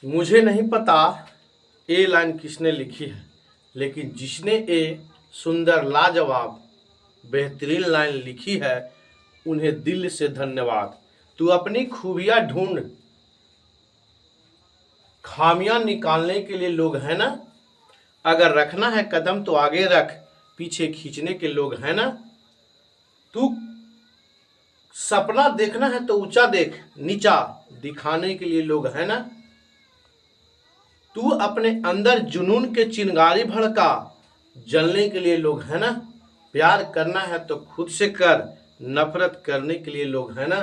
मुझे नहीं पता ये लाइन किसने लिखी है, लेकिन जिसने ये सुंदर लाजवाब बेहतरीन लाइन लिखी है उन्हें दिल से धन्यवाद। तू अपनी खूबियां ढूंढ, खामियां निकालने के लिए लोग हैं ना। अगर रखना है कदम तो आगे रख, पीछे खींचने के लोग हैं ना। तू सपना देखना है तो ऊंचा देख, नीचा दिखाने के लिए लोग हैं ना। तू अपने अंदर जुनून के चिंगारी भड़का, जलने के लिए लोग हैं ना। प्यार करना है तो खुद से कर, नफरत करने के लिए लोग हैं ना।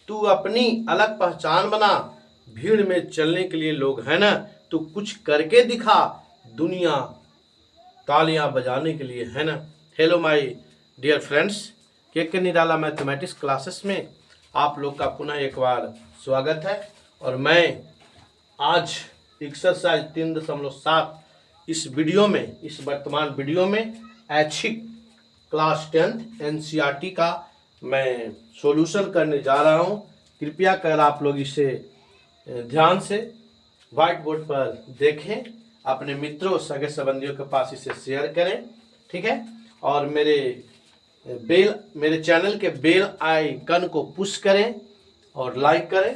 तू अपनी अलग पहचान बना, भीड़ में चलने के लिए लोग हैं ना। तू कुछ करके दिखा, दुनिया तालियां बजाने के लिए है ना। हेलो माय डियर फ्रेंड्स, के निराला मैथमेटिक्स क्लासेस में आप लोग का पुनः एक बार स्वागत है। और मैं आज एक्सरसाइज 3.7 इस वीडियो में, इस वर्तमान वीडियो में ऐच्छिक क्लास 10 एनसीईआरटी का मैं सॉल्यूशन करने जा रहा हूं। कृपया कर आप लोग इसे ध्यान से व्हाइट बोर्ड पर देखें, अपने मित्रों सगे संबंधियों के पास इसे शेयर करें, ठीक है। और मेरे चैनल के बेल आइकन को पुश करें और लाइक करें।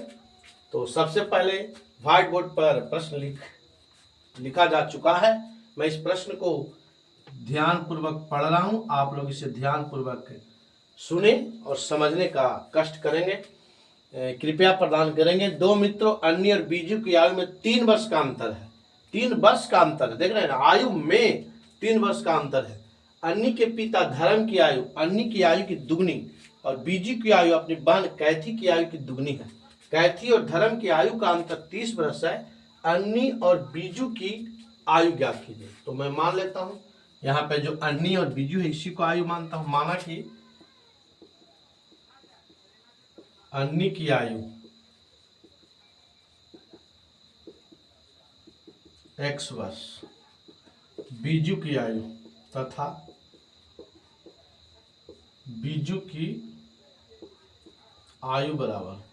तो सबसे पहले व्हाइट बोर्ड पर प्रश्न लिखा जा चुका है। मैं इस प्रश्न को ध्यानपूर्वक पढ़ रहा हूं, आप लोग इसे ध्यानपूर्वक सुने और समझने का कष्ट करेंगे, कृपया प्रदान करेंगे। दो मित्रों अन्नी और बीजू की आयु में 3 वर्ष का अंतर है। 3 वर्ष का अंतर है, देख रहे हैं ना, आयु में 3 वर्ष का अंतर है। अन्नी के पिता धर्म की आयु अन्नी की आयु की दुगनी और बीजू की आयु अपनी बहन कैथी की आयु की दुगनी है। कैथी और धर्म की आयु का अंतर 30 वर्ष है। अन्नी और बीजू की आयु ज्ञात कीजिए। तो मैं मान लेता हूं यहाँ पे जो अन्नी और बीजू है इसी को आयु मानता हूं। माना कि अन्नी की आयु x वर्ष, बीजू की आयु तथा बीजू की आयु बराबर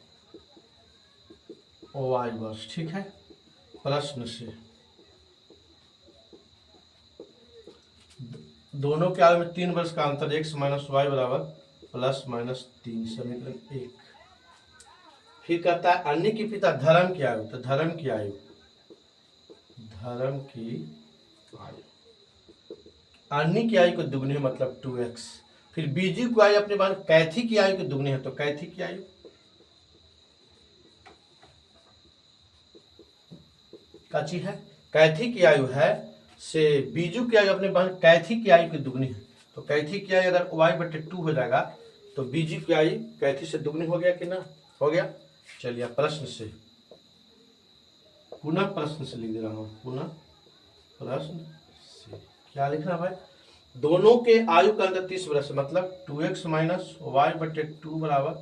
y वर्ष, ठीक है। प्रश्न से दोनों के आयु में 3 वर्ष का अंतर, x माइनस वाई बराबर +-3, समीकरण 1। फिर कहता है अन्य के पिता धर्म की आयु, तो धर्म की आयु अन्य की आयु को दुगनी है, मतलब 2x। फिर बीजू की आयु अपने बहन कैथी की आयु की दुगनी है, तो कैथी की आयु काची है, कैथी की आयु है से बीजू की आयु अपने बहन कैथी की आयु की दुगनी है। तो कैथी की आयु अगर y/2 हो जाएगा तो बीजू की आयु कैथी से दुगनी हो गया कि ना, हो गया। चलिए प्रश्न से पुनः प्रश्न से लिख दे रहा हूं, पुनः प्रश्न से क्या लिखना भाई, दोनों के आयु का अंतर 30 वर्ष, मतलब 2x माइनस y/2 बराबर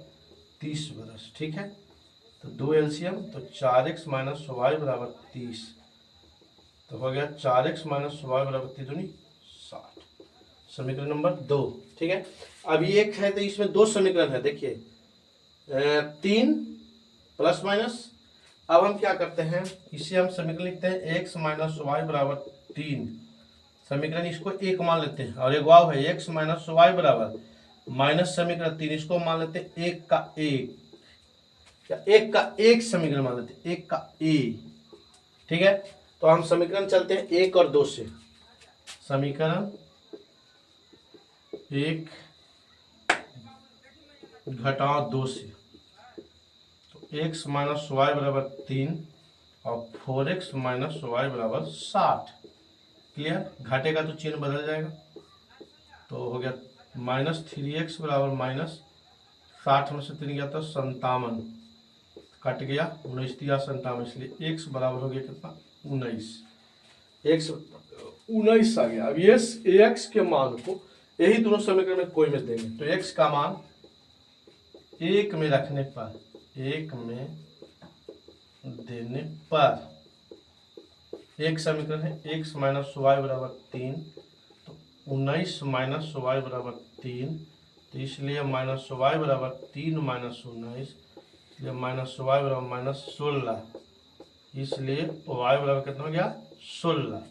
30 वर्ष, ठीक है। तो 2 एलसीएम, तो 4x माइनस y बराबर 30, तो हो गया 4x माइनस y बराबर 30 60, समीकरण नंबर 2, ठीक है। अब ये एक है तो इसमें 2 समीकरण है, देखिए 3 प्लस माइनस। अब हम क्या करते हैं, इसे हम समीकरण लिखते हैं x माइनस वाई बराबर 3, समीकरण इसको 1 मान लेते हैं। और एक वाव है x माइनस वाई बराबर माइनस समीकरण 3, इसको मान लेते हैं 1 का 1, या 1 का 1 समीकरण मान लेते हैं, 1 का a, ठीक है। तो हम समीकरण चलते हैं 1 और 2 से, समीकरण 1 घटाओ 2 से, x माइनस वाई बराबर 3 और 4x माइनस वाई बराबर 60, क्लियर। घाटेगा तो चिन्ह बदल जाएगा, तो हो गया -3x बराबर -60 में से 3 गया तो 57, कट गया 19 दिया 57, इसलिए x बराबर हो गया कितना 19, x 19 आ गया। अब ये x के मान को यही दोनों समीकरण में कोई में देंगे, तो x का मान 1 में रखने पर, 1 में देने पर, एक समीकरण है x माइनस वाई बराबर 3, तो 19 माइनस वाई बराबर 3, तो इसलिए माइनस वाई बराबर 3 माइनस 19, इसलिए माइनस वाई बराबर -16, इसलिए y बराबर कितना हो गया 16।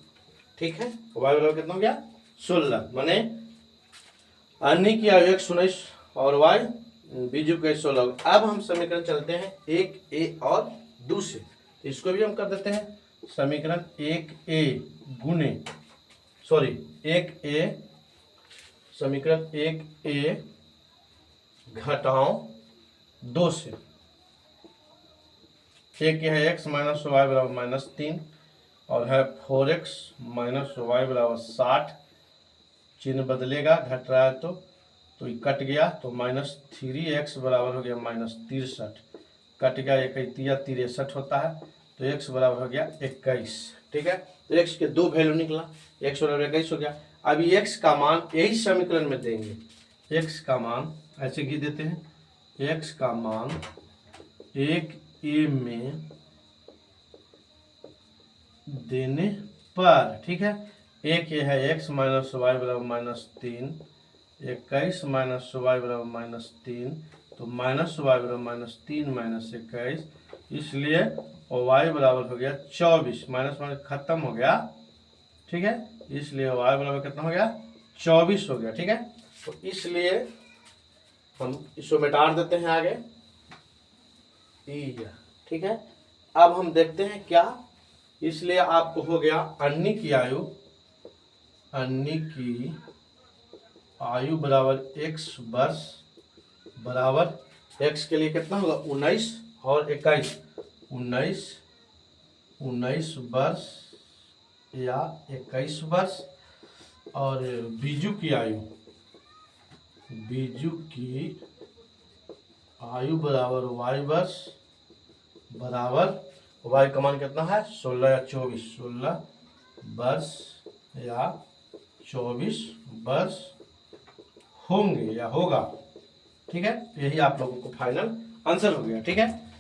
ठीक है, y बराबर कितना हो गया 16, माने अन्य की आयु 19 और y बीजू के 16। अब हम समीकरण चलते हैं 1a और 2 से, इसको भी हम कर देते हैं। समीकरण 1a गुने सॉरी 1a, समीकरण 1a घटाओ 2 से। एक है x माइनस वाई बराबर -3 और है 4x माइनस वाई बराबर 60। चिन्ह बदलेगा, घट रहा है तो ये कट गया, तो -3x बराबर हो गया -63। कट गया, 1 होता है, तो x बराबर हो गया 21। ठीक है, तो x के दो वैल्यू निकला, x बराबर 21 हो गया। अब x का मान यही समीकरण में देंगे। x का मान ऐसे ही देते हैं, x का मान 1a में देने पर, ठीक है, एक ये है x माइनस वाई बराबर -3, 21 माइनस वाई बराबर -3, तो माइनस वाई बराबर -3 माइनस 21, इसलिए y बराबर हो गया 24। माइनस माइनस खत्म हो गया, ठीक है, इसलिए y बराबर कितना हो गया 24 हो गया। ठीक है, तो इसलिए हम इसको मिटा देते हैं आगे। ठीक है, अब हम देखते हैं क्या, इसलिए आपको हो गया अन्य की आयु बराबर x वर्ष बराबर x के लिए कितना होगा 19 और 21, 19 वर्ष या 21 वर्ष। और बीजू की आयु बराबर y वर्ष बराबर y का मान कितना है 16 या 24, 16 वर्ष या 24 वर्ष होंगे या होगा। ठीक है, यही आप लोगों को फाइनल आंसर हो गया। ठीक है।